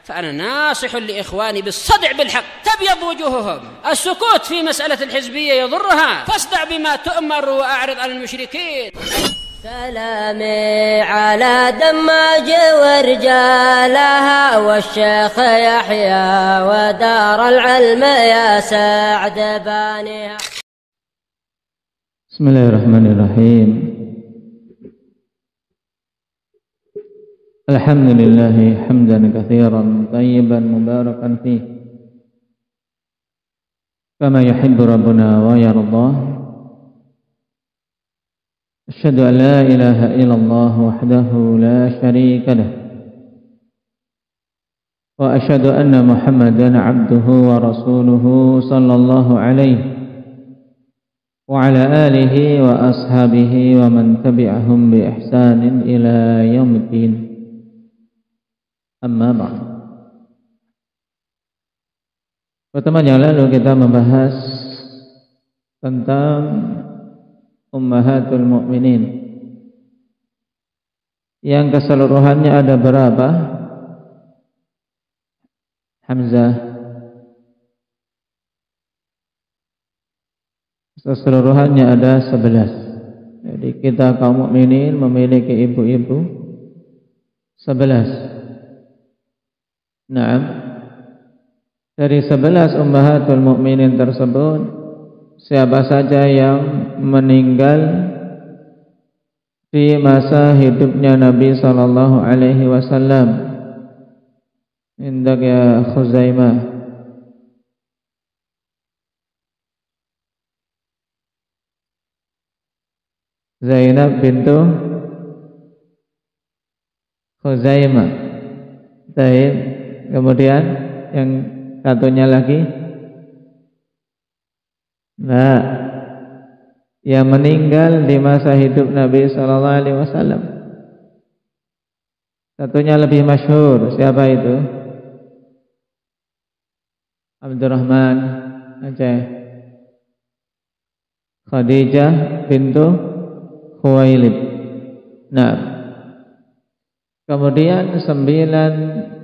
فأنا ناصح لإخواني بالصدع بالحق تبيض وجوههم. السكوت في مسألة الحزبية يضرها، فاصدع بما تؤمر وأعرض عن المشركين. سلامي على دماج ورجالها والشيخ يحيى ودار العلم يا سعد بانيها. بسم الله الرحمن الرحيم. الحمد لله حمدا كثيرا طيبا مباركا فيه كما يحب ربنا ويرضاه. أشهد أن لا إله إلا الله وحده لا شريك له، وأشهد أن محمدا عبده ورسوله صلى الله عليه وعلى آله وأصحابه ومن تبعهم بإحسان إلى يوم الدين. Amma ba'd. Pertemuan yang lalu kita membahas tentang Ummahatul Mukminin yang keseluruhannya ada berapa? Hamzah. Keseluruhannya ada 11. Jadi kita kaum mukminin memiliki ibu-ibu 11. Nah, dari 11 ummahatul mukminin tersebut, siapa saja yang meninggal di masa hidupnya Nabi sallallahu alaihi wasallam? Indak ya Khuzaimah. Zainab bintu Khuzaimah. Baik. Kemudian yang satunya lagi, nah, yang meninggal di masa hidup Nabi sallallahu alaihi wasallam. Satunya lebih masyhur, siapa itu? Abdurrahman Aceh. Khadijah bintu Khuwailid. Nah, kemudian 9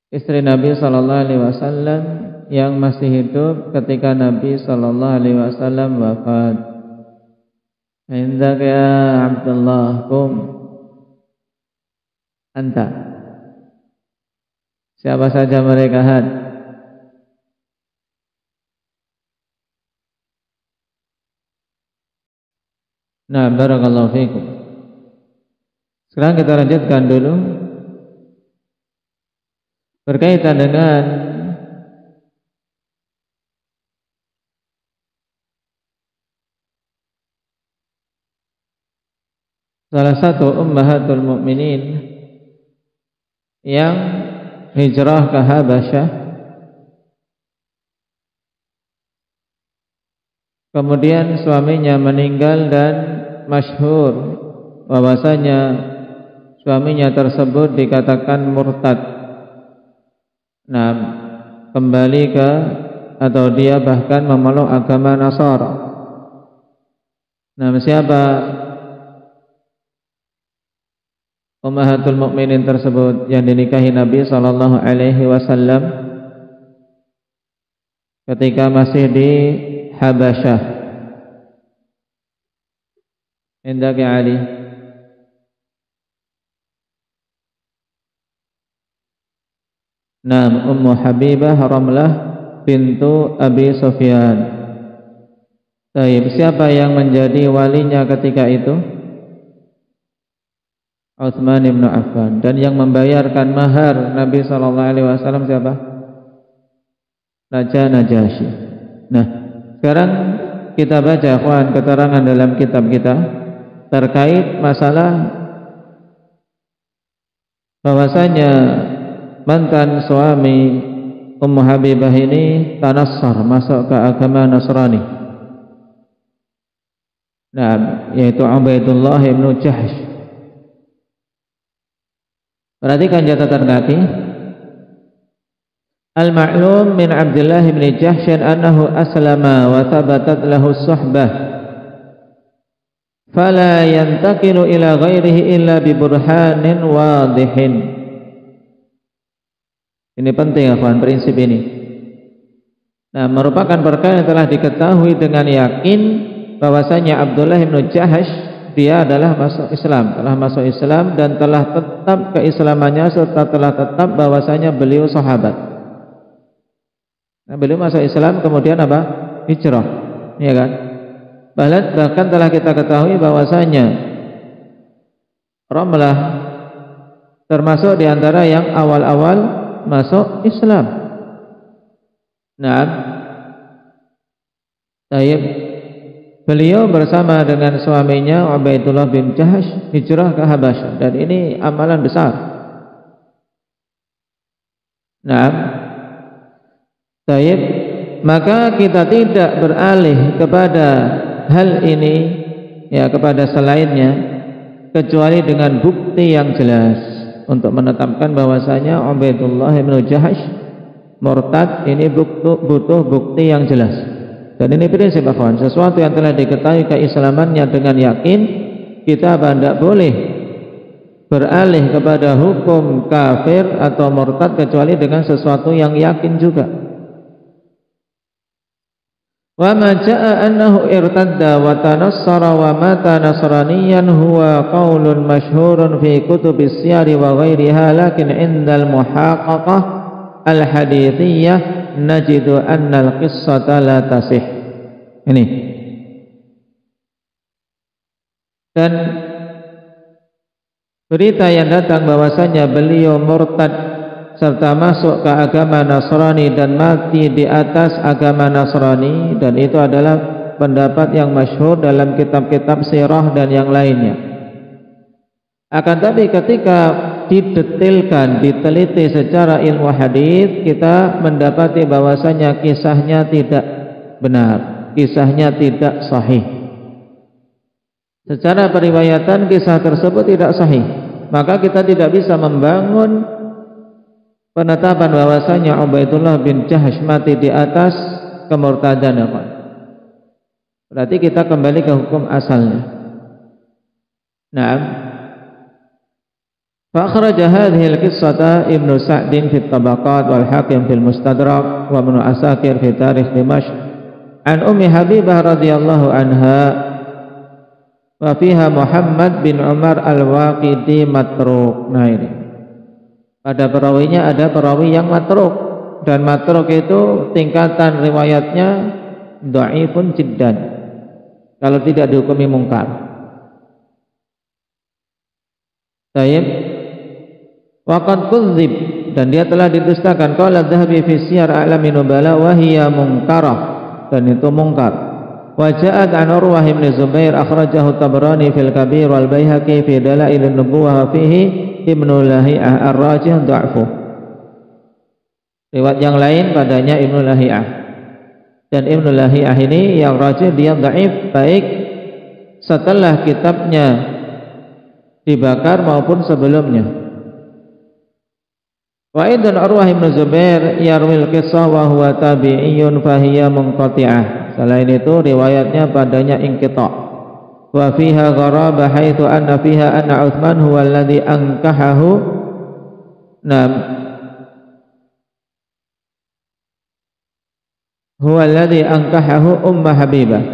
istri Nabi sallallahu alaihi wasallam yang masih hidup ketika Nabi sallallahu alaihi wasallam wafat. Indak ya Abdullah kum anta. Siapa saja mereka had? Nah, barakallahu fiikum. Sekarang kita lanjutkan dulu berkaitan dengan salah satu ummahatul mukminin yang hijrah ke Habasyah, kemudian suaminya meninggal dan masyhur bahwasanya suaminya tersebut dikatakan murtad. Nah, kembali ke atau dia bahkan memeluk agama Nasara. Nah, siapa ummahatul mukminin tersebut yang dinikahi Nabi sallallahu alaihi wasallam ketika masih di Habasyah? Indak ya Ali. Naam, Ummu Habibah Ramlah bintu Abi Sufyan. Baik, siapa yang menjadi walinya ketika itu? Utsman bin Affan. Dan yang membayarkan mahar Nabi sallallahu alaihi wasallam siapa? Raja Najasyi. Nah, sekarang kita baca ikhwan keterangan dalam kitab kita terkait masalah bahwasanya mantan suami Ummu Habibah ini tanassar, masuk ke agama Nasrani. Nah, yaitu Ubaidullah bin Jahsh. Perhatikan catatan kaki. Al-ma'lum min Abdullah bin Jahsh annahu aslama wa thabatat lahu suhbah fala yantaqilu ila ghairihi illa bi burhanin wadihin. Ini penting akhwan, prinsip ini. Nah, merupakan perkara yang telah diketahui dengan yakin bahwasanya Abdullah bin Jahash dia adalah masuk Islam, telah masuk Islam dan telah tetap keislamannya serta telah tetap bahwasanya beliau sahabat. Nah, beliau masuk Islam kemudian apa? Hijrah, ya kan? Bahkan telah kita ketahui bahwasanya Ramlah termasuk di antara yang awal-awal masuk Islam. Nah, beliau bersama dengan suaminya Ubaidullah bin Jahash hijrah ke Habasyah dan ini amalan besar. Nah, maka kita tidak beralih kepada hal ini ya, kepada selainnya kecuali dengan bukti yang jelas untuk menetapkan bahwasanya Ubaidullah bin Jahash murtad. Ini butuh bukti yang jelas. Dan ini prinsip akhwan, sesuatu yang telah diketahui keislamannya dengan yakin, kita tidak boleh beralih kepada hukum kafir atau murtad kecuali dengan sesuatu yang yakin juga. Wa ma jaa annahu irtadda wa tanassara wa mata nasraniyan huwa qaulun masyhurun fi kutubis siyar wa ghairiha, lakin indal muhaqqaqah al haditsiyah najidu anna al qissata la tasih. Ini. Dan berita yang datang bahwasanya beliau murtad serta masuk ke agama Nasrani dan mati di atas agama Nasrani, dan itu adalah pendapat yang masyhur dalam kitab-kitab sirah dan yang lainnya. Akan tapi ketika didetilkan, diteliti secara ilmu hadis, kita mendapati bahwasanya kisahnya tidak benar, kisahnya tidak sahih. Secara periwayatan kisah tersebut tidak sahih, maka kita tidak bisa membangun penetapan bahwasanya Ubaidullah bin Jahash mati di atas kemurtadan. Berarti kita kembali ke hukum asalnya. Naam. Fa akhraja hadhihi al-qissata Ibnu Sa'din fi at-Tabaqat wal Hakim fi al-Mustadrak wa Ibnu Asakir fi Tarikh Dimashq an Ummi Habibah radhiyallahu anha wa fiha Muhammad bin Umar al-Waqidi matruk. Nah, ini pada perawinya ada perawi yang matruk, dan matruk itu tingkatan riwayatnya dhaifun jiddan kalau tidak dihukumi mungkar. Tayyib waqad kudzib, dan dia telah didustakan. Qala Adz-Dzahabi fi Siyar A'lamin Nubala wa hiya munkarah, dan itu mungkar. Wa ja'at an Urwah bin Zubair akhrajahu Tabrani fil Kabir wal Baihaqi fi Dalail an-Nubuwah wa fihi Ibnu Lahiyah ar-rajih dha'fu. Riwayat yang lain padanya Ibnu Lahiyah, dan Ibnu Lahiyah ini yang rajih dia dhaif, baik setelah kitabnya dibakar maupun sebelumnya. Wa idzan Urwah bin Zubair yarwil qissah wa huwa tabi'iyyun fa hiya munqati'ah. Selain itu riwayatnya padanya inqita'. Wa fiha gharaba haitsu anna fiha anna Utsman huwa alladhi ankahahu. Nam huwa alladhi ankahahu Ummu Habibah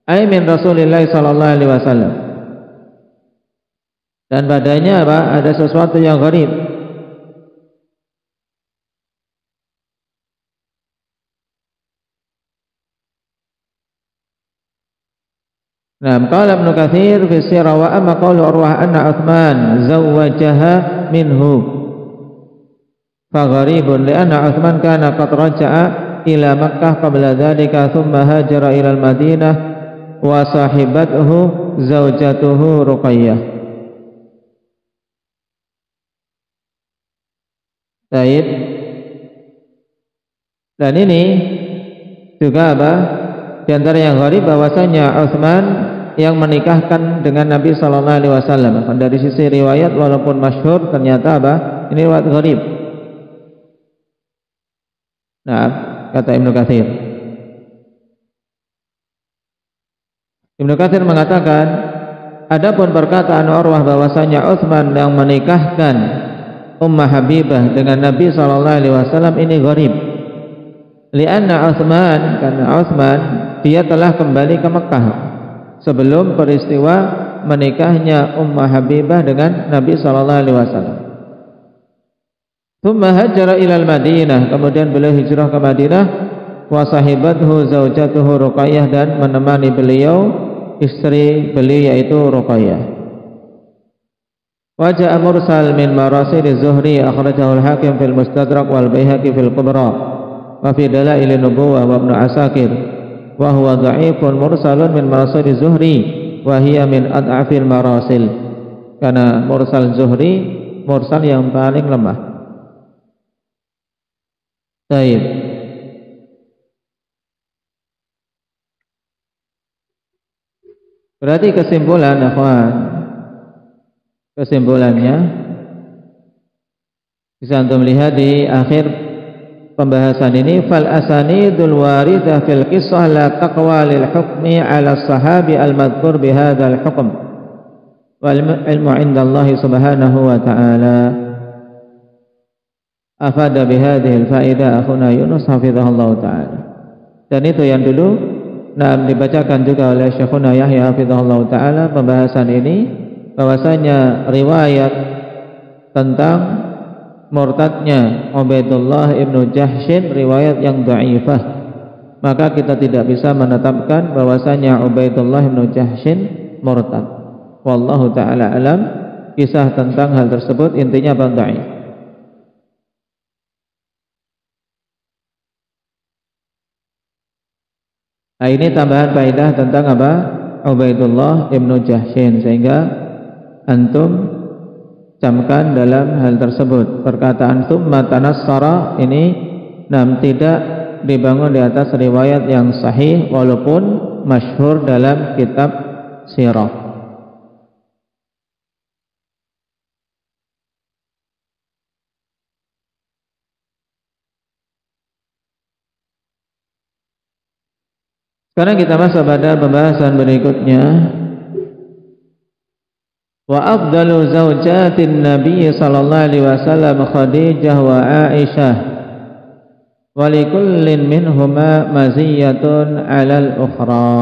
ay min Rasulillah sallallahu alaihi wasallam. Dan padanya apa? Ada sesuatu yang gharib. Nah, qala Ibnu Katsir fi sirah wa amma qaulu Urwah anna Utsman zawwajaha minhu fa gharibun li anna Utsman kana qad raja'a ila Makkah qabla dhalika thumma hajara ila al-Madinah wa sahibathu zawjatuhu Ruqayyah. Baik. Dan ini juga apa? Di antara yang gharib bahwasanya Utsman yang menikahkan dengan Nabi sallallahu alaihi wasallam. Dari sisi riwayat walaupun masyhur, ternyata apa? Ini riwayat gharib. Nah, kata Ibnu Katsir. Ibnu Katsir mengatakan, adapun perkataan Urwah bahwasanya Utsman yang menikahkan Ummah Habibah dengan Nabi sallallahu alaihi wasallam ini gharib. Lianna Utsman, karena Utsman dia telah kembali ke Mekah sebelum peristiwa menikahnya Ummah Habibah dengan Nabi sallallahu alaihi wasallam. Tsumma hajara ila al-Madinah, kemudian beliau hijrah ke Madinah, wa sahibathu zaujatuhu Ruqayyah, dan menemani beliau istri beliau yaitu Ruqayyah. Wa ja'a mursal min marasil az-Zuhri akhrajahu al-Hakim fil Mustadrak wal Baihaqi fil Kubra wa fi Dalail an-Nubuwah wa Ibnu Asakir wa huwa dha'ifun mursalun min marasil az-Zuhri wa hiya min ad'afil marasil. Karena mursal Zuhri mursal yang paling lemah. Baik. Berarti kesimpulan, akhwan, kesimpulannya bisa antum lihat di akhir pembahasan ini, fal asanidul waridah fil qissah la taqwa lil hukmi ala sahabi al madhkur bi hadzal hukm wal ilmu 'inda Allah subhanahu wa ta'ala. Afada bi hadhihi al faidah akhuna Yunus hafizahullah ta'ala. Dan itu yang dulu dibacakan juga oleh Syekhuna Yahya hafizahullah ta'ala, pembahasan ini bahwasanya riwayat tentang murtadnya Ubaidullah ibnu Jahshin riwayat yang dhaifah, maka kita tidak bisa menetapkan bahwasanya Ubaidullah ibnu Jahshin murtad. Wallahu ta'ala alam. Kisah tentang hal tersebut intinya dhaif. Nah, ini tambahan faedah tentang apa? Ubaidullah ibnu Jahshin, sehingga antum camkan dalam hal tersebut. Perkataan tsumma tanassara ini tidak dibangun di atas riwayat yang sahih walaupun masyhur dalam kitab sirah. Sekarang kita masuk pada pembahasan berikutnya. Wa afdalu zaujatin Nabi sallallahu alaihi wasallam Khadijah wa Aisyah. Wa likullin minhuma maziyatun 'alal ukhra.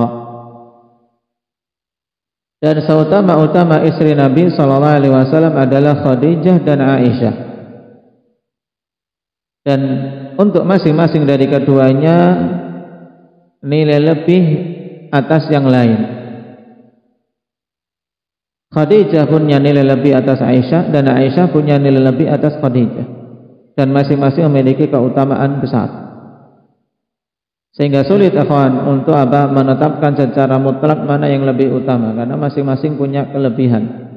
Dan seutama-utama istri Nabi sallallahu alaihi wasallam adalah Khadijah dan Aisyah. Dan untuk masing-masing dari keduanya nilai lebih atas yang lain. Khadijah punya nilai lebih atas Aisyah, dan Aisyah punya nilai lebih atas Khadijah, dan masing-masing memiliki keutamaan besar, sehingga sulit akhwan untuk menetapkan secara mutlak mana yang lebih utama, karena masing-masing punya kelebihan.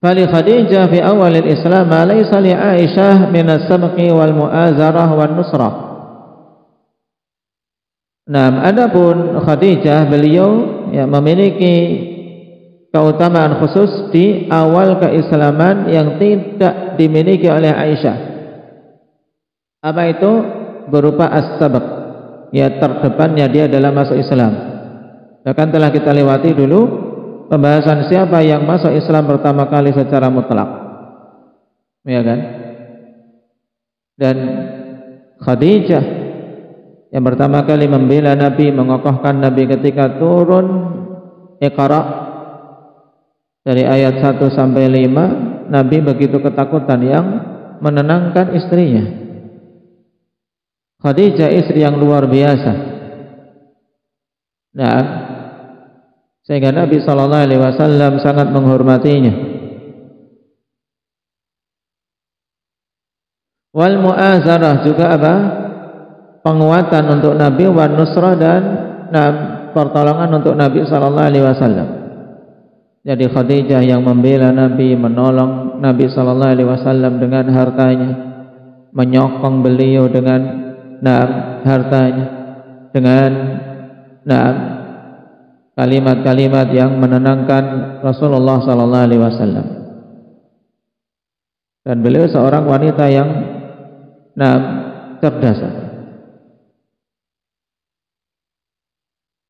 Fali Khadijah fi awalil Islam ma laysa li Aisyah min as-sabqi wal mu'azarah wan nusrah. Nah, adapun Khadijah, beliau memiliki keutamaan khusus di awal keislaman yang tidak dimiliki oleh Aisyah. Apa itu? Berupa as-sabq, terdepannya dia dalam masuk Islam. Bahkan telah kita lewati dulu pembahasan siapa yang masuk Islam pertama kali secara mutlak, ya kan? Dan Khadijah yang pertama kali membela Nabi, mengokohkan Nabi ketika turun Iqra dari ayat 1 sampai 5, Nabi begitu ketakutan yang menenangkan istrinya. Khadijah istri yang luar biasa. Nah, sehingga Nabi sallallahu alaihi wasallam sangat menghormatinya. Wal mu'azarah juga apa? Penguatan untuk Nabi, wan nusrah, dan pertolongan untuk Nabi sallallahu alaihi wasallam. Jadi Khadijah yang membela Nabi, menolong Nabi sallallahu alaihi wasallam dengan hartanya, menyokong beliau dengan hartanya, dengan kalimat-kalimat yang menenangkan Rasulullah sallallahu alaihi wasallam. Dan beliau seorang wanita yang cerdas.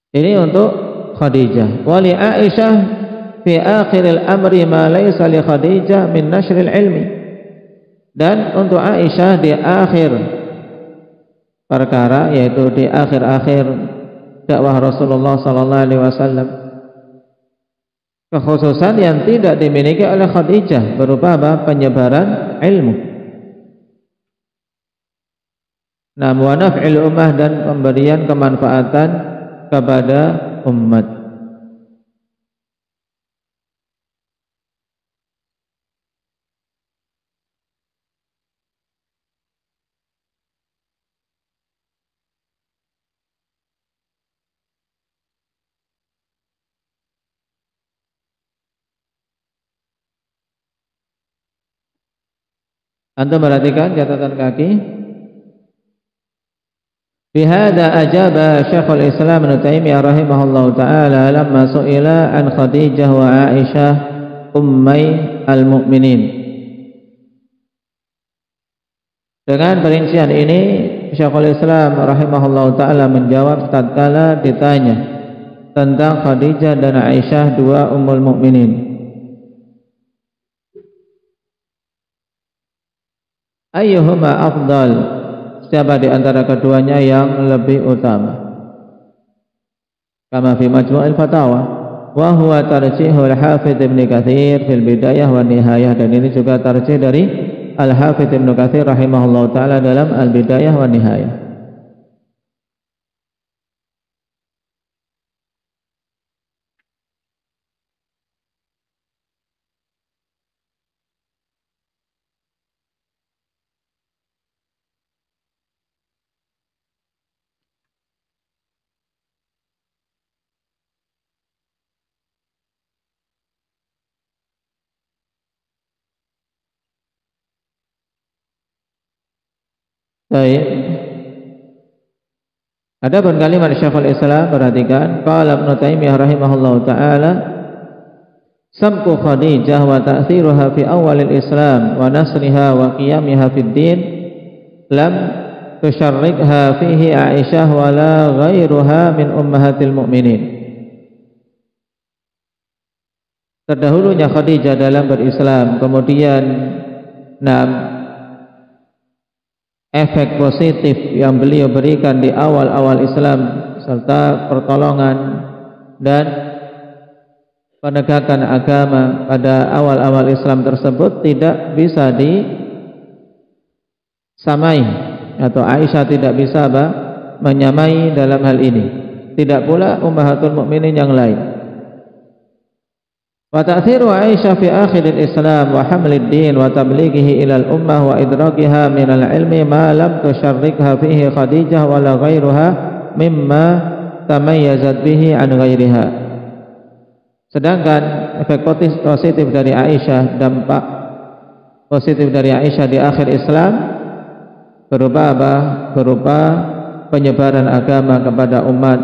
Ini untuk Khadijah. Wali Aisyah fi akhiril amri ma laysa li Khadijah min nashril ilmi. Dan untuk Aisyah di akhir perkara, yaitu di akhir-akhir dakwah Rasulullah sallallahu alaihi wasallam, kekhususan yang tidak dimiliki oleh Khadijah berupa apa? Penyebaran ilmu. Nah, wa naf'il ummah, dan pemberian kemanfaatan kepada umat. Antum perhatikan catatan kaki. Bihada ajaba Syekhul Islam Ibnu Taimiyah rahimahullahu taala lamma su'ila an Khadijah wa Aisyah ummai al-mu'minin. Dengan perincian ini Syekhul Islam rahimahullahu taala menjawab tatkala ditanya tentang Khadijah dan Aisyah, dua ummul mukminin. Ayyuhuma afdal, siapa di antara keduanya yang lebih utama? Kama fi Majmu'il Fatawa, wa huwa tarjihul Hafidz Ibnu Katsir fil Bidayah wa Nihayah, dan ini juga tarjih dari Al-Hafidz Ibnu Katsir rahimahullahu taala dalam Al-Bidayah wa Nihayah. Baik. Adapun kalimat Syekhul Islam, perhatikan, qala Ibnu Taimiyah rahimahullahu taala, samku Khadijah wa ta'thiruha fi awalil Islam wa nasriha wa qiyamiha fid din lam tusharrikha fihi Aisyah wa la ghairuha min ummahatil mu'minin. Terdahulunya Khadijah dalam berislam, kemudian efek positif yang beliau berikan di awal-awal Islam serta pertolongan dan penegakan agama pada awal-awal Islam tersebut tidak bisa disamai, atau Aisyah tidak bisa menyamai dalam hal ini. Tidak pula ummahatul mukminin yang lain. Wa ta'thiru Aisyah fi akhiril Islam wa hamlid din wa tablighihi ila al-ummah wa idrakiha min al-ilmi ma lam tusharrikha fihi Khadijah wa la ghairuha mimma tamayyazat bihi an ghairiha. Sedangkan efek positif dari Aisyah, dampak positif dari Aisyah di akhir Islam berupa apa? Berupa penyebaran agama kepada umat,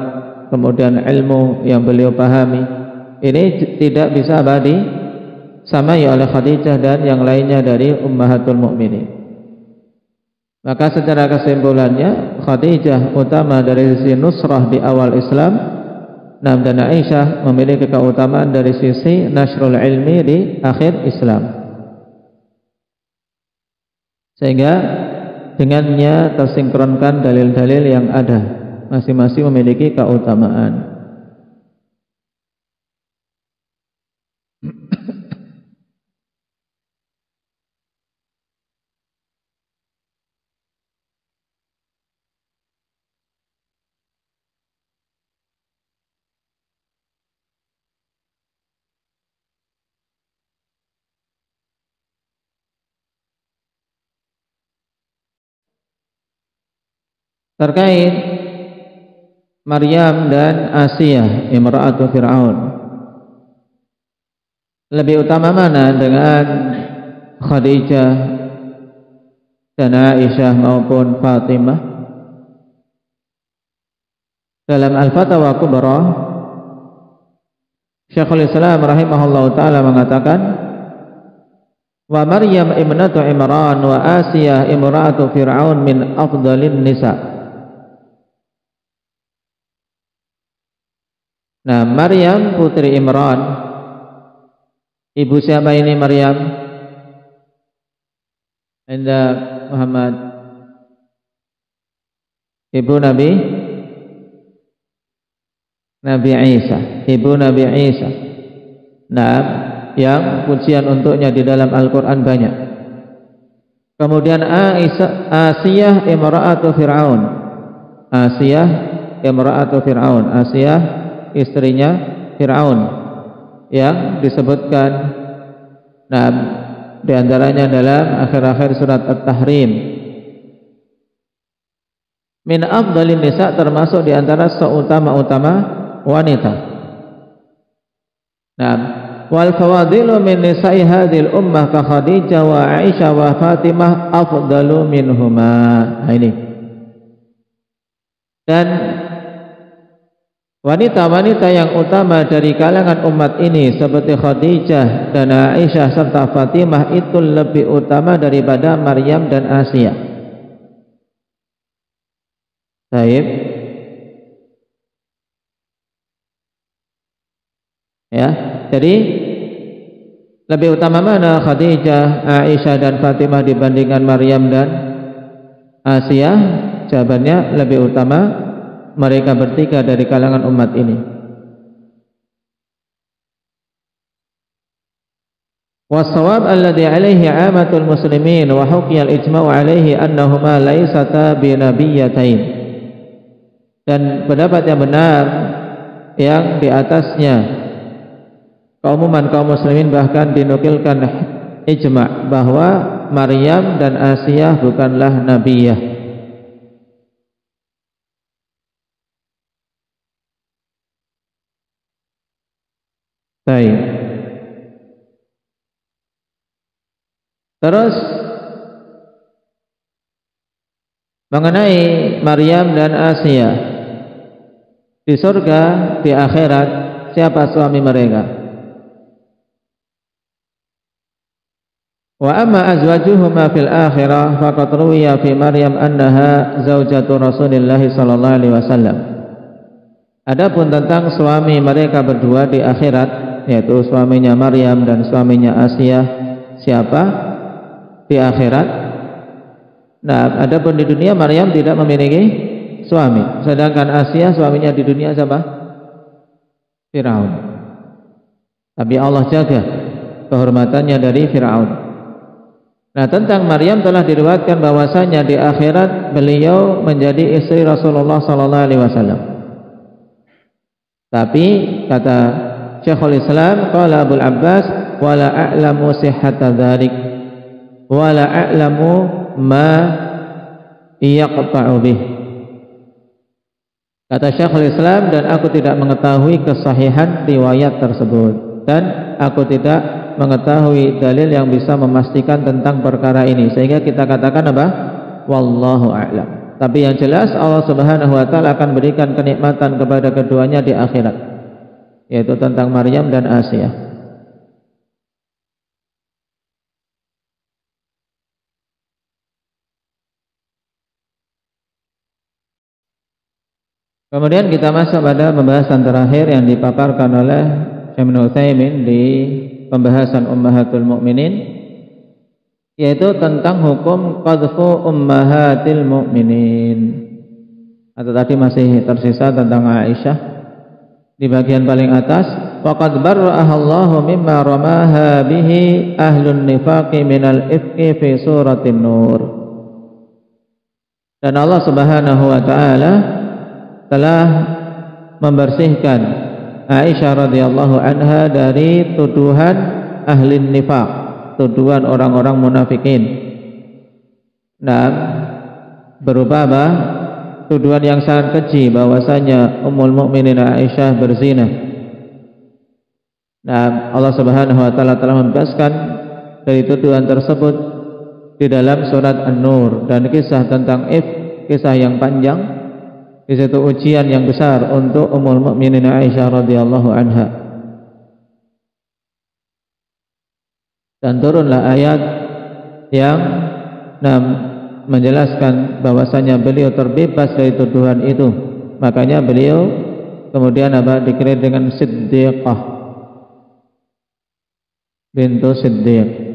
kemudian ilmu yang beliau pahami. Ini tidak bisa disamai oleh Khadijah dan yang lainnya dari ummahatul mukminin. Maka secara kesimpulannya, Khadijah utama dari sisi nusrah di awal Islam, dan Aisyah memiliki keutamaan dari sisi nasrul ilmi di akhir Islam. Sehingga dengannya tersinkronkan dalil-dalil yang ada, masing-masing memiliki keutamaan. Terkait Maryam dan Asiyah imra'atu Fir'aun, lebih utama mana dengan Khadijah dan Aisyah maupun Fatimah? Dalam Al-Fatawa Kubra, Syekhul Islam rahimahullahu taala mengatakan, wa Maryam ibnatu Imran wa Asiyah imra'atu Fir'aun min afdalin nisa. Nah, Maryam putri Imran Ibu siapa ini Maryam? Anda Muhammad. Ibu Nabi Isa. Ibu Nabi Isa. Nah, yang pujian untuknya di dalam Al-Quran banyak. Kemudian Asiyah imra'atu Fir'aun. Asiyah imra'atu Fir'aun. Asiyah istrinya Fir'aun yang disebutkan di antaranya dalam akhir-akhir surat At-Tahrim. Min afdalin nisa, termasuk di antara seutama-utama wanita. Wal fawadilu min nisa'i hadhil ummah ka Khadijah wa Aisyah wa Fatimah afdalu minhuma. Ini. Dan wanita-wanita yang utama dari kalangan umat ini seperti Khadijah dan Aisyah serta Fatimah itu lebih utama daripada Maryam dan Asia. Baik. Ya, jadi lebih utama mana Khadijah, Aisyah dan Fatimah dibandingkan Maryam dan Asia? Jawabannya lebih utama mereka bertiga dari kalangan umat ini. Wasawab alladhi alaihi amatul muslimin wa huqiya al-ijma'u alaihi annahuma laysata binabiyyatain. Dan pendapat yang benar yang di atasnya keumuman kaum muslimin bahkan dinukilkan ijma' bahwa Maryam dan Asia bukanlah nabiyah. Baik. Terus mengenai Maryam dan Asia di surga, di akhirat, siapa suami mereka? Wa amma azwajuhuma fil akhirah faqad ruwiya fi Maryam annaha zaujatu Rasulillah sallallahu alaihi wasallam. Adapun tentang suami mereka berdua di akhirat, yaitu suaminya Maryam dan suaminya Asia, siapa di akhirat? Nah, adapun di dunia Maryam tidak memiliki suami, sedangkan Asia suaminya di dunia siapa? Fir'aun. Tapi Allah jaga kehormatannya dari Fir'aun. Nah, tentang Maryam telah diriwayatkan bahwasanya di akhirat beliau menjadi istri Rasulullah sallallahu alaihi wasallam. Tapi kata Syekhul Islam qala Abu Abbas wala a'lamu sihhata dzalik wala a'lamu ma yaqta'u bih. Kata Syekhul Islam, dan aku tidak mengetahui kesahihan riwayat tersebut, dan aku tidak mengetahui dalil yang bisa memastikan tentang perkara ini, sehingga kita katakan apa? Wallahu a'lam. Tapi yang jelas Allah Subhanahu wa taala akan berikan kenikmatan kepada keduanya di akhirat, yaitu tentang Maryam dan Asia. Kemudian kita masuk pada pembahasan terakhir yang dipaparkan oleh Syekh Ibnu Utsaimin di pembahasan Ummahatul Mukminin, yaitu tentang hukum qadhfu ummahatil mukminin. Atau tadi masih tersisa tentang Aisyah di bagian paling atas, waqad barra'aha Allahu mimma ramaha bihi ahlun nifaqi minal ifki fi suratin Nur. Dan Allah Subhanahu wa taala telah membersihkan Aisyah radhiyallahu anha dari tuduhan ahli nifaq, tuduhan orang-orang munafikin. Nah, berupa apa? Tuduhan yang sangat keji bahwasanya Ummul Mukminin Aisyah berzina. Nah, Allah Subhanahu wa taala telah membebaskan dari tuduhan tersebut di dalam surat An-Nur, dan kisah tentang kisah yang panjang. Di situ ujian yang besar untuk Ummul Mukminin Aisyah radhiyallahu anha. Dan turunlah ayat yang menjelaskan bahwasanya beliau terbebas dari tuduhan itu. Makanya beliau kemudian dikirim dengan siddiqah. bintu Siddiq.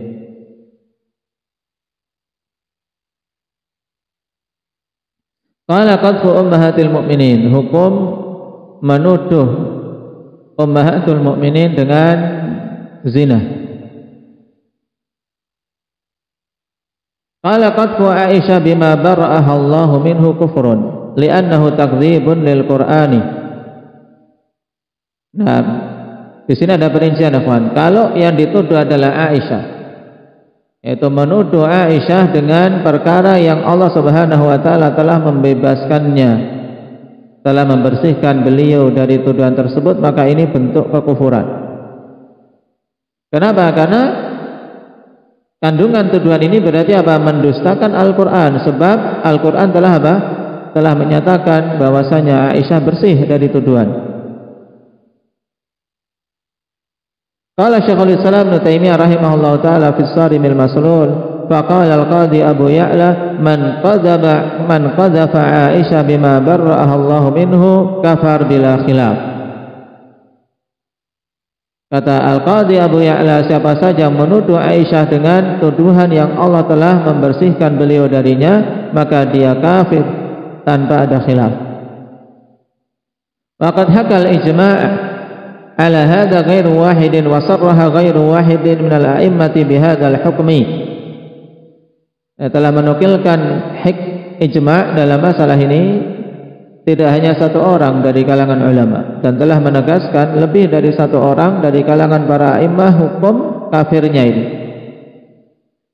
Qala qadfu ummahatil mu'minin, hukum menuduh ummahatul mu'minin dengan zina. Qala qadfu Aisyah bima bara'aha Allah minhu kufrun li'annahu takdzibun lil Qur'ani. Nah, di sini ada perincian, ikhwan. Kalau yang dituduh adalah Aisyah, yaitu menuduh Aisyah dengan perkara yang Allah Subhanahu wa taala telah membebaskannya, telah membersihkan beliau dari tuduhan tersebut, maka ini bentuk kekufuran. Kenapa? Karena kandungan tuduhan ini berarti apa? Mendustakan Al-Qur'an, sebab Al-Qur'an telah apa? Telah menyatakan bahwasanya Aisyah bersih dari tuduhan. Qala Syekhul Islam Ibnu Taimiyah rahimahullahu taala fi Sharimil Maslul, faqala al-qadhi Abu Ya'la man qadhafa Aisyah bima barra'aha Allah minhu kafar bila khilaf. Kata al-qadhi Abu Ya'la, siapa saja menuduh Aisyah dengan tuduhan yang Allah telah membersihkan beliau darinya, maka dia kafir tanpa ada khilaf. Waqad hakal ijma' ala hadha ghairu wahidin wa sarraha ghairu wahidin minal a'immati bihadzal hukmi. Telah menukilkan ijma' dalam masalah ini tidak hanya satu orang dari kalangan ulama, dan telah menegaskan lebih dari satu orang dari kalangan para a'immah hukum kafirnya ini.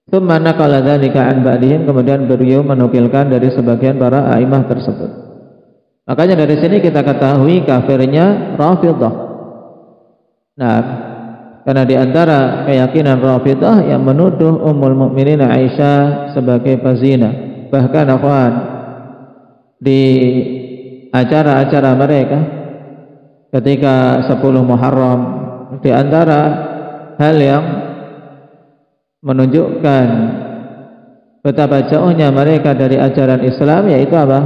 Tsumma naqala dzalika an ba'dihim, kemudian beliau menukilkan dari sebagian para a'immah tersebut. Makanya dari sini kita ketahui kafirnya Rafidhah. Nah, karena di antara keyakinan Rafidhah yang menuduh Ummul Mukminin Aisyah sebagai pezina. Bahkan akhwan, di acara-acara mereka ketika 10 Muharram, di antara hal yang menunjukkan betapa jauhnya mereka dari ajaran Islam yaitu apa?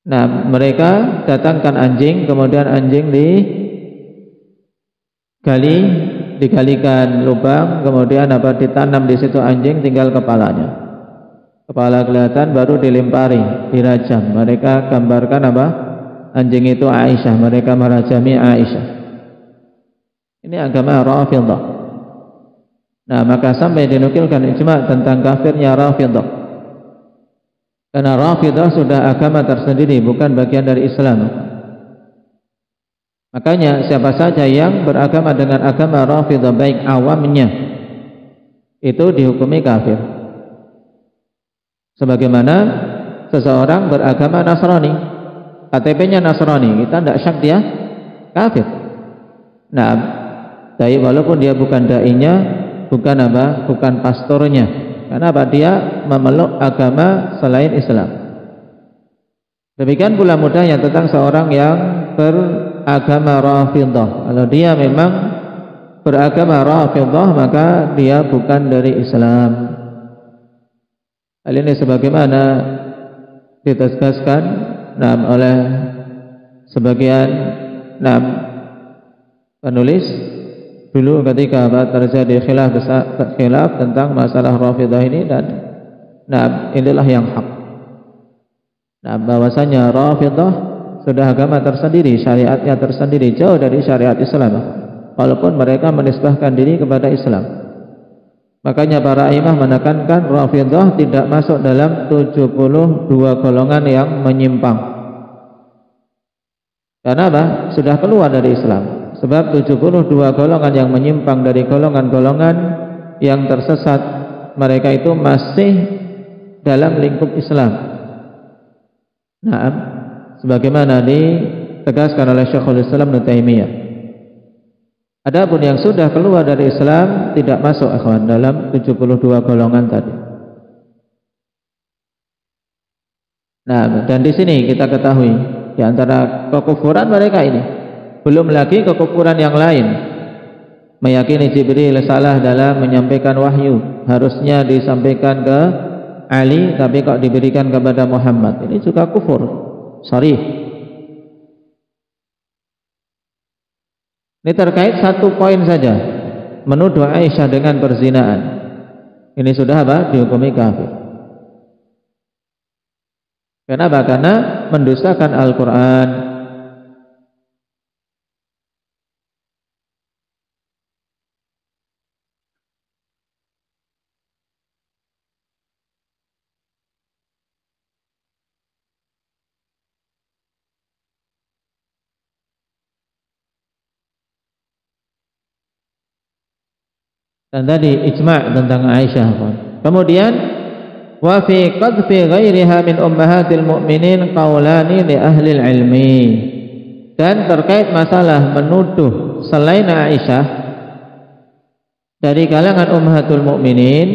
Nah, mereka datangkan anjing, kemudian anjing digalikan lubang, kemudian apa, ditanam di situ anjing, tinggal kepalanya. Kepala kelihatan, baru dilempari, dirajam. Mereka gambarkan apa? Anjing itu Aisyah, mereka merajami Aisyah. Ini agama Rafidhah. Nah, maka sampai dinukilkan ijma' tentang kafirnya Rafidhah. Karena Rafidhah sudah agama tersendiri, bukan bagian dari Islam. Makanya siapa saja yang beragama dengan agama Rafidhah, baik awamnya, itu dihukumi kafir. Sebagaimana seseorang beragama Nasrani, KTP-nya Nasrani, kita tidak syak dia kafir. Nah, tapi walaupun dia bukan dai-nya, bukan apa, bukan pastornya, karena apa, dia memeluk agama selain Islam. Demikian pula mudahnya tentang seorang yang beragama Rafidhah. Kalau dia memang beragama Rafidhah, maka dia bukan dari Islam. Hal ini sebagaimana ditegaskan oleh sebagian penulis dulu ketika terjadi khilaf tentang masalah Rafidhah ini, dan inilah yang hak. Bahwasanya Rafidhah sudah agama tersendiri, syariatnya tersendiri, jauh dari syariat Islam, walaupun mereka menisbahkan diri kepada Islam. Makanya para imam menekankan Rafidhah tidak masuk dalam 72 golongan yang menyimpang. Karena apa? Sudah keluar dari Islam. Sebab 72 golongan yang menyimpang dari golongan-golongan yang tersesat, mereka itu masih dalam lingkup Islam. Nah, sebagaimana ditegaskan oleh Syekhul Islam Ibnu Taimiyah. Adapun yang sudah keluar dari Islam tidak masuk, ikhwan, dalam 72 golongan tadi. Nah, dan di sini kita ketahui di antara kekufuran mereka ini, belum lagi kekufuran yang lain. Meyakini Jibril salah dalam menyampaikan wahyu, harusnya disampaikan ke Ali tapi kok diberikan kepada Muhammad. Ini juga kufur sharih. Ini terkait satu poin saja menuduh Aisyah dengan perzinaan, ini sudah apa? Dihukumi kafir. Kenapa? Karena mendustakan Al-Quran. Dan tadi ijma' tentang Aisyah. Kemudian wa fi qadfi ghairiha min ummahatil mu'minin qaulani li ahli ilmi. Dan terkait masalah menuduh selain Aisyah dari kalangan ummahatul mu'minin,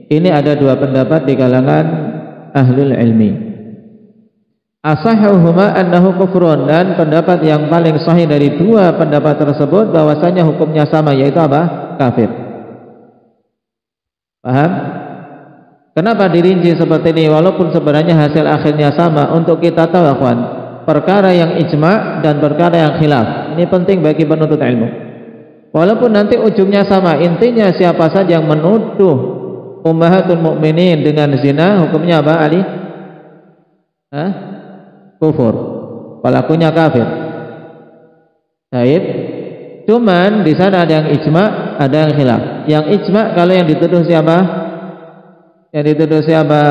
ini ada dua pendapat di kalangan ahlul ilmi. Asahuhuma annahu kufrun, dan pendapat yang paling sahih dari dua pendapat tersebut bahwasanya hukumnya sama, yaitu apa? Kafir. Paham? Kenapa dirinci seperti ini walaupun sebenarnya hasil akhirnya sama? Untuk kita tahu, akhwan, perkara yang ijma' dan perkara yang khilaf ini penting bagi penuntut ilmu. Walaupun nanti ujungnya sama, intinya siapa saja yang menuduh ummahatul mukminin dengan zina, hukumnya apa, Ali? Kufur, pelakunya kafir. Baik. Cuman di sana ada yang ijma', ada yang khilaf. Yang ijma' kalau yang dituduh siapa? Yang dituduh siapa?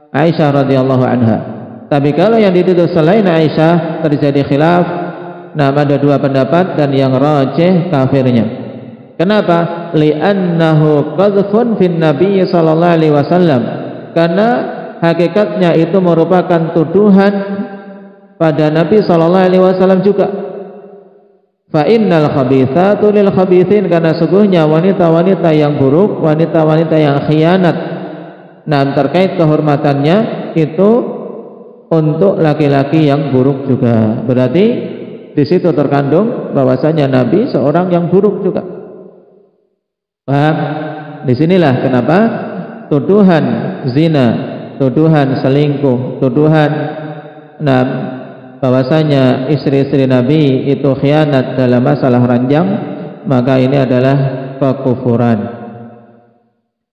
Aisyah radhiyallahu anha. Tapi kalau yang dituduh selain Aisyah terjadi khilaf. Nah, ada dua pendapat dan yang rajih kafirnya. Kenapa? Li'annahu qadhfun fin Nabi sallallahu alaihi wasallam. Karena hakikatnya itu merupakan tuduhan pada Nabi sallallahu alaihi wasallam juga. Fa innal khabithatu lil khabithin, karena sungguhnya wanita-wanita yang buruk, wanita-wanita yang khianat, nah terkait kehormatannya itu untuk laki-laki yang buruk juga. Berarti di situ terkandung bahwasanya Nabi seorang yang buruk juga. Paham? Disinilah kenapa tuduhan zina, tuduhan selingkuh, tuduhan bahwasanya istri-istri Nabi itu khianat dalam masalah ranjang, maka ini adalah kekufuran.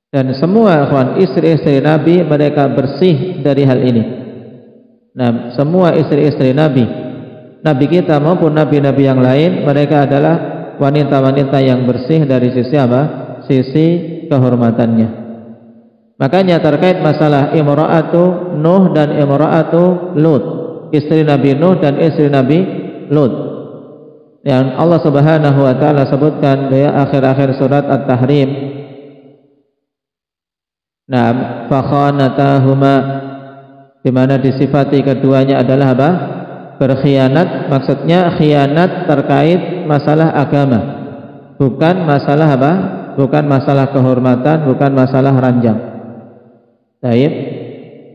Dan semua ikhwan istri-istri Nabi mereka bersih dari hal ini. Nah, semua istri-istri Nabi kita maupun nabi-nabi yang lain, mereka adalah wanita-wanita yang bersih dari sisi apa? Sisi kehormatannya. Makanya terkait masalah imra'atu Nuh dan imra'atu Lut, istri Nabi Nuh dan istri Nabi Lut, yang Allah Subhanahu wa taala sebutkan di akhir-akhir surat At-Tahrim. Nah, fakhanatahuma, di mana disifati keduanya adalah apa? Berkhianat. Maksudnya khianat terkait masalah agama, bukan masalah apa? Bukan masalah kehormatan, bukan masalah ranjang. Baik.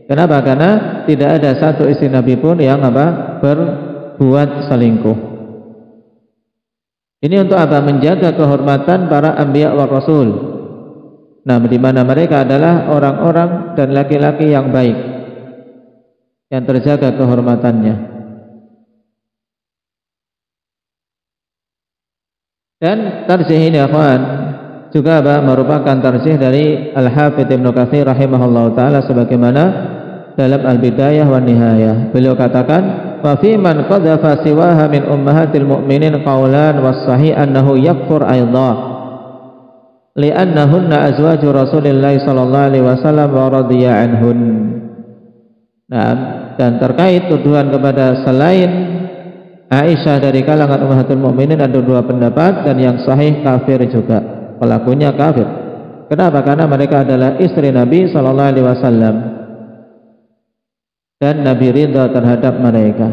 Kenapa? Karena tidak ada satu istri Nabi pun yang apa? Berbuat selingkuh. Ini untuk apa? Menjaga kehormatan para anbiya wa rasul. Nah, di mana mereka adalah orang-orang dan laki-laki yang baik, yang terjaga kehormatannya. Dan tarjih ini, akhwan, juga apa? Merupakan tarjih dari Al-Hafidz Ibnu Katsir rahimahullahu taala, sebagaimana dalam Al-Bidayah wa Nihayah beliau katakan, wa fi man qadhafa siwaha min ummahatil mu'minin qaulan was sahih annahu yakfur aidha li'annahunna azwaju Rasulillah sallallahu alaihi wasallam wa radiya anhun. Nah, dan terkait tuduhan kepada selain Aisyah dari kalangan ummahatul mu'minin ada dua pendapat, dan yang sahih kafir juga, pelakunya kafir. Kenapa? Karena mereka adalah istri Nabi sallallahu alaihi wasallam dan Nabi ridha terhadap mereka.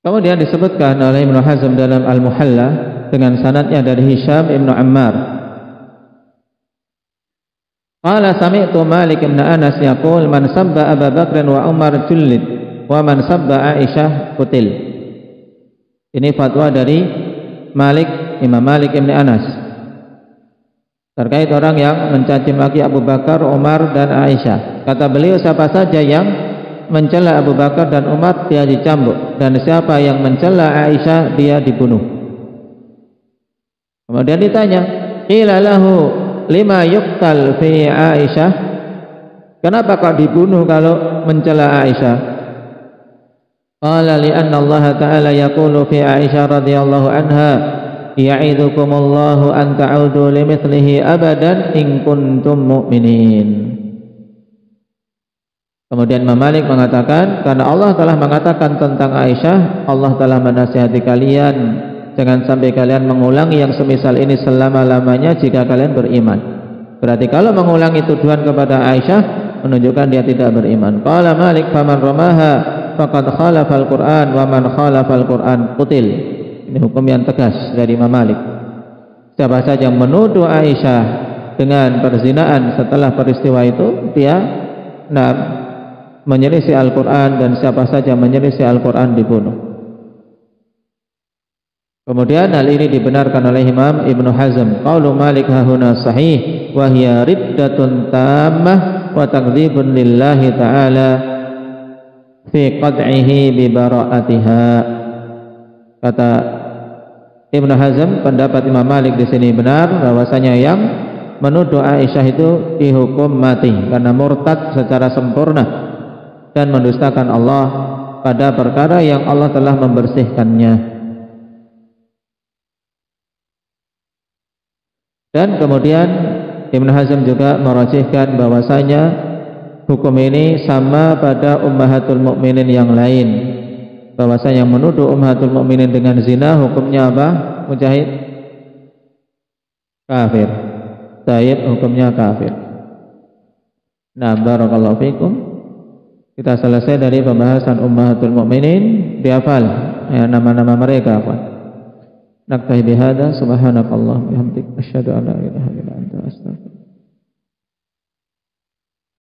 Kemudian disebutkan oleh Ibnu Hazm dalam Al-Muhalla dengan sanadnya dari Hisham Ibnu Ammar. Qala sami'tu Malik bin Anas yaqul man sabba Abu Bakr wa Umar jullid wa man sabba Aisyah qutil. Ini fatwa dari Imam Malik Ibn Anas, terkait orang yang mencaci maki Abu Bakar, Umar dan Aisyah. Kata beliau, siapa saja yang mencela Abu Bakar dan Umar dia dicambuk, dan siapa yang mencela Aisyah dia dibunuh. Kemudian ditanya, qila lahu lima yuqtal fi Aisyah, kenapa kok dibunuh kalau mencela Aisyah? Qala li'anna Allah ta'ala yaqulu fi Aisyah radhiyallahu anha, ya'idukumullahu an ta'udu limithlihi abadan in kuntum mu'minin. Kemudian Imam Malik mengatakan, karena Allah telah mengatakan tentang Aisyah, Allah telah menasihati kalian, jangan sampai kalian mengulangi yang semisal ini selama-lamanya jika kalian beriman. Berarti kalau mengulangi tuduhan kepada Aisyah menunjukkan dia tidak beriman. Qala Malik faman ramaha faqad khalafal Qur'an wa man khalafal Qur'an qutil. Ini hukum yang tegas dari Imam Malik. Siapa saja yang menuduh Aisyah dengan perzinaan setelah peristiwa itu, dia menyelisih Al-Quran, dan siapa saja menyelisih Al-Quran dibunuh. Kemudian hal ini dibenarkan oleh Imam Ibn Hazm. Qaulu Malik hahuna sahih wa hiya riddatun tammah wa takdzibun lillahi ta'ala fi qad'ihi bi bara'atiha. Kata Ibn Hazm, pendapat Imam Malik di sini benar, bahwasanya yang menuduh Aisyah itu dihukum mati karena murtad secara sempurna dan mendustakan Allah pada perkara yang Allah telah membersihkannya. Dan kemudian Ibn Hazm juga merajihkan bahwasanya hukum ini sama pada ummahatul mukminin yang lain, bahwasanya menuduh ummahatul mukminin dengan zina hukumnya apa? Mujahid? Kafir. Taib, hukumnya kafir. Nah, barakallahu fikum. Kita selesai dari pembahasan ummahatul mukminin. Dihafal ya, nama-nama mereka apa? Naktahi bihada, subhanakallah bihamdik, asyhadu an la ilaha illa anta, astaghfiruka.